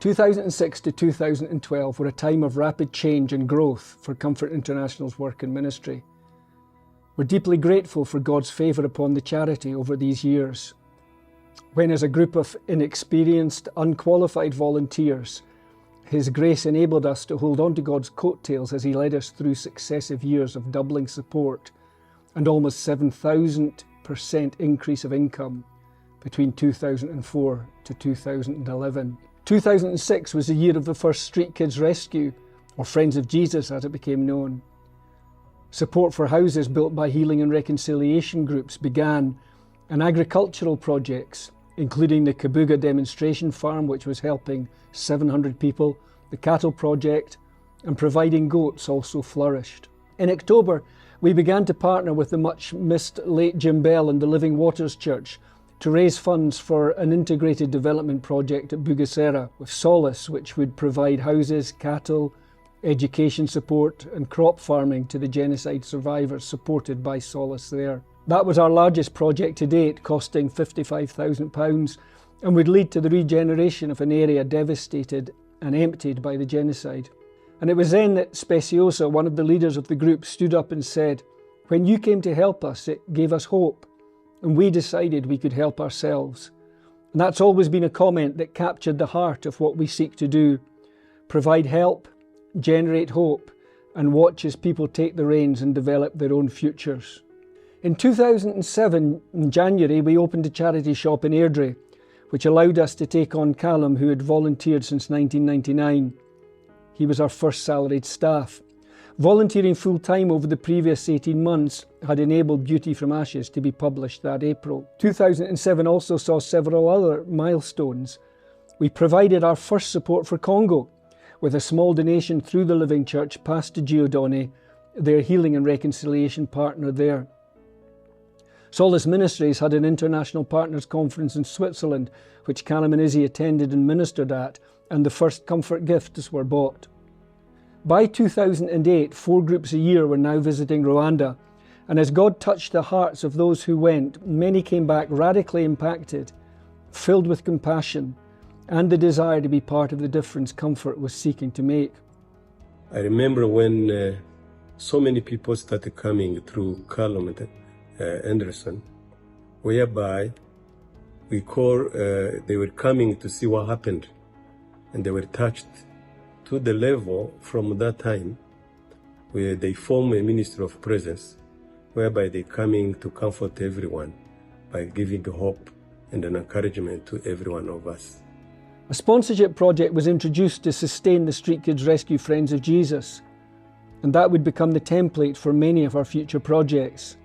2006 to 2012 were a time of rapid change and growth for Comfort International's work and ministry. We're deeply grateful for God's favour upon the charity over these years, when as a group of inexperienced, unqualified volunteers, His grace enabled us to hold on to God's coattails as He led us through successive years of doubling support and almost 7,000% increase of income between 2004 to 2011. 2006 was the year of the first Street Kids Rescue, or Friends of Jesus as it became known. Support for houses built by healing and reconciliation groups began, and agricultural projects, including the Kabuga demonstration farm, which was helping 700 people, the cattle project, and providing goats also flourished. In October, we began to partner with the much-missed late Jim Bell and the Living Waters Church to raise funds for an integrated development project at Bugesera with Solace, which would provide houses, cattle, education support and crop farming to the genocide survivors supported by Solace there. That was our largest project to date, costing £55,000, and would lead to the regeneration of an area devastated and emptied by the genocide. And it was then that Speciosa, one of the leaders of the group, stood up and said, "When you came to help us, it gave us hope, and we decided we could help ourselves." And that's always been a comment that captured the heart of what we seek to do: provide help, generate hope, and watch as people take the reins and develop their own futures. In 2007, in January, we opened a charity shop in Airdrie, which allowed us to take on Callum, who had volunteered since 1999. He was our first salaried staff. Volunteering full-time over the previous 18 months had enabled Beauty from Ashes to be published that April. 2007 also saw several other milestones. We provided our first support for Congo, with a small donation through the Living Church passed to Giordani, their healing and reconciliation partner there. Solace Ministries had an international partners conference in Switzerland, which Callum and Izzy attended and ministered at, and the first comfort gifts were bought. By 2008, 4 groups a year were now visiting Rwanda, and as God touched the hearts of those who went, many came back radically impacted, filled with compassion, and the desire to be part of the difference Comfort was seeking to make. I remember when so many people started coming through Callum and Anderson, whereby they were coming to see what happened, and they were touched to the level from that time where they form a ministry of presence, whereby they're coming to comfort everyone by giving hope and an encouragement to every one of us. A sponsorship project was introduced to sustain the Street Kids Rescue Friends of Jesus, and that would become the template for many of our future projects.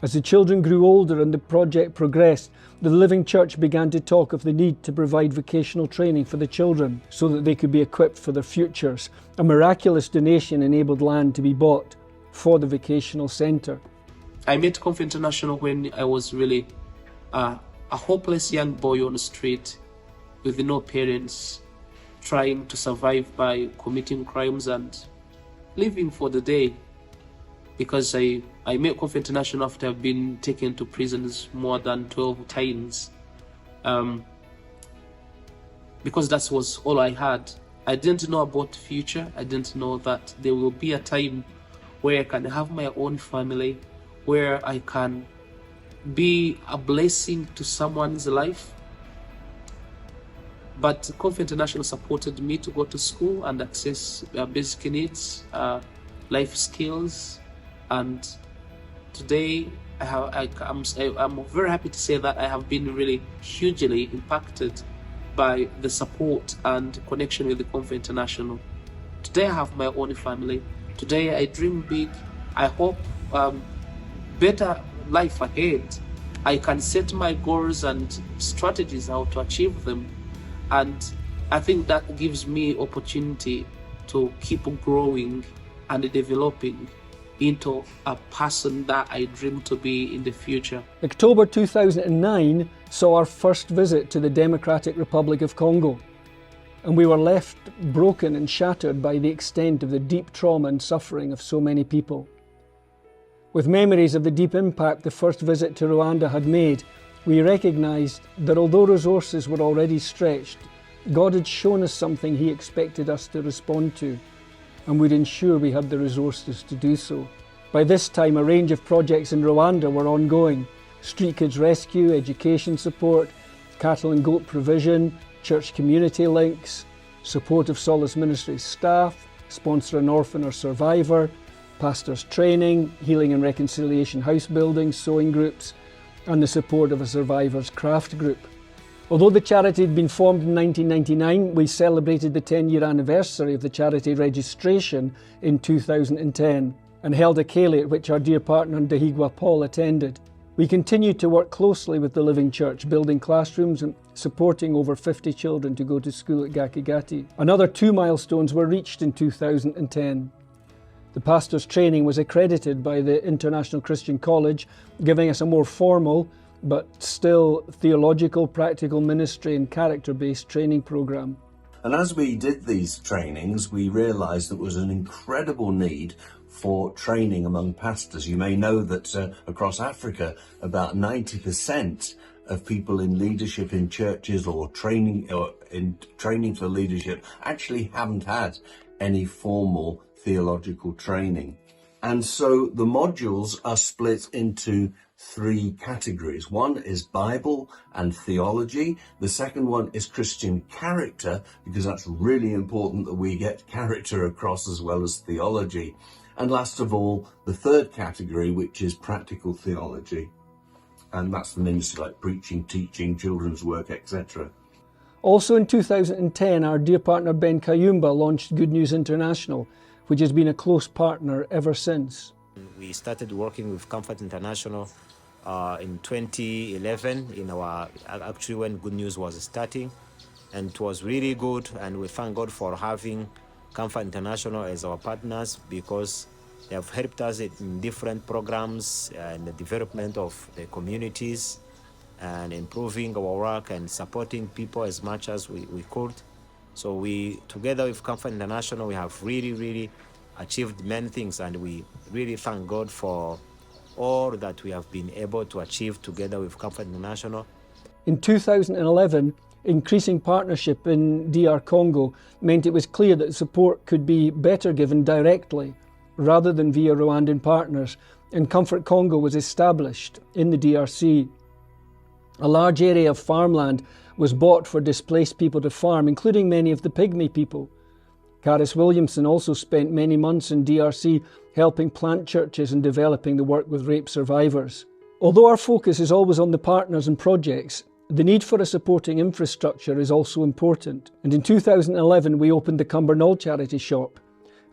As the children grew older and the project progressed, the Living Church began to talk of the need to provide vocational training for the children so that they could be equipped for their futures. A miraculous donation enabled land to be bought for the vocational centre. I met Comfort International when I was really a hopeless young boy on the street with no parents, trying to survive by committing crimes and living for the day. Because I met Comfort International after I've been taken to prisons more than 12 times. Because that was all I had. I didn't know about the future. I didn't know that there will be a time where I can have my own family, where I can be a blessing to someone's life. But Comfort International supported me to go to school and access basic needs, life skills, and today I'm very happy to say that I have been really hugely impacted by the support and connection with the Comfort International. Today I have my own family. Today I dream big. I hope better life ahead. I can set my goals and strategies how to achieve them. And I think that gives me opportunity to keep growing and developing into a person that I dream to be in the future. October 2009 saw our first visit to the Democratic Republic of Congo, and we were left broken and shattered by the extent of the deep trauma and suffering of so many people. With memories of the deep impact the first visit to Rwanda had made, we recognised that although resources were already stretched, God had shown us something He expected us to respond to, and would ensure we had the resources to do so. By this time, a range of projects in Rwanda were ongoing: Street Kids Rescue, education support, cattle and goat provision, church community links, support of Solace Ministries staff, sponsor an orphan or survivor, pastors training, healing and reconciliation house building, sewing groups, and the support of a survivors craft group. Although the charity had been formed in 1999, we celebrated the 10-year anniversary of the charity registration in 2010 and held a ceilidh at which our dear partner Ndahigwa Paul attended. We continued to work closely with the Living Church, building classrooms and supporting over 50 children to go to school at Gakigati. Another 2 milestones were reached in 2010. The pastor's training was accredited by the International Christian College, giving us a more formal but still theological, practical ministry and character-based training program. And as we did these trainings, we realised there was an incredible need for training among pastors. You may know that across Africa, about 90% of people in leadership in churches or training for leadership actually haven't had any formal theological training. And so the modules are split into 3 categories. One is Bible and theology. The second one is Christian character, because that's really important that we get character across as well as theology. And last of all, the third category, which is practical theology. And that's the ministry like preaching, teaching, children's work, etc. Also in 2010, our dear partner Ben Kayumba launched Good News International, which has been a close partner ever since. We started working with Comfort International in 2011, actually when Good News was starting, and it was really good, and we thank God for having Comfort International as our partners, because they have helped us in different programs and the development of the communities and improving our work and supporting people as much as we could. So we, together with Comfort International, we have really achieved many things, and we really thank God for all that we have been able to achieve together with Comfort International. In 2011, increasing partnership in DR Congo meant it was clear that support could be better given directly rather than via Rwandan partners, and Comfort Congo was established in the DRC. A large area of farmland was bought for displaced people to farm, including many of the Pygmy people. Caris Williamson also spent many months in DRC helping plant churches and developing the work with rape survivors. Although our focus is always on the partners and projects, the need for a supporting infrastructure is also important. And in 2011, we opened the Cumbernauld Charity Shop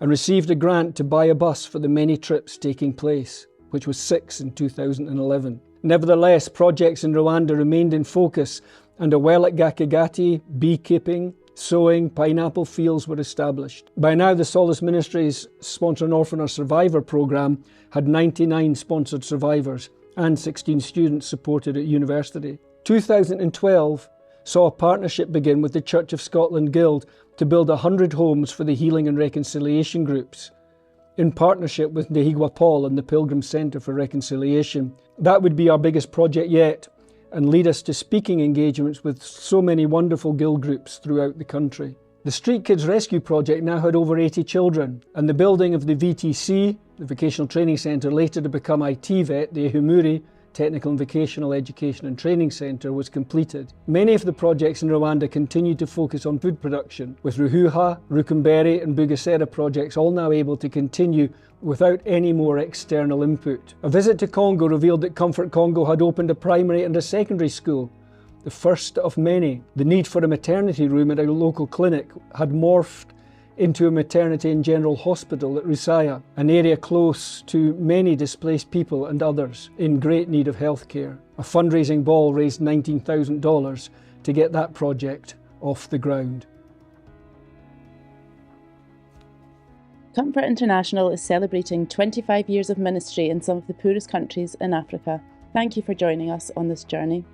and received a grant to buy a bus for the many trips taking place, which was 6 in 2011. Nevertheless, projects in Rwanda remained in focus, and a well at Gakigati, beekeeping, sowing, pineapple fields were established. By now, the Solace Ministries Sponsor an Orphan or Survivor programme had 99 sponsored survivors and 16 students supported at university. 2012 saw a partnership begin with the Church of Scotland Guild to build 100 homes for the healing and reconciliation groups, in partnership with Ndahigwa Paul and the Pilgrim Centre for Reconciliation. That would be our biggest project yet, and lead us to speaking engagements with so many wonderful guild groups throughout the country. The Street Kids Rescue Project now had over 80 children, and the building of the VTC, the Vocational Training Centre, later to become ITVET, the Ihumuri Technical and Vocational Education and Training Centre, was completed. Many of the projects in Rwanda continue to focus on food production, with Ruhuha, Rukumberi and Bugesera projects all now able to continue without any more external input. A visit to Congo revealed that Comfort Congo had opened a primary and a secondary school, the first of many. The need for a maternity room at a local clinic had morphed into a maternity and general hospital at Rusaya, an area close to many displaced people and others in great need of healthcare. A fundraising ball raised $19,000 to get that project off the ground. Comfort International is celebrating 25 years of ministry in some of the poorest countries in Africa. Thank you for joining us on this journey.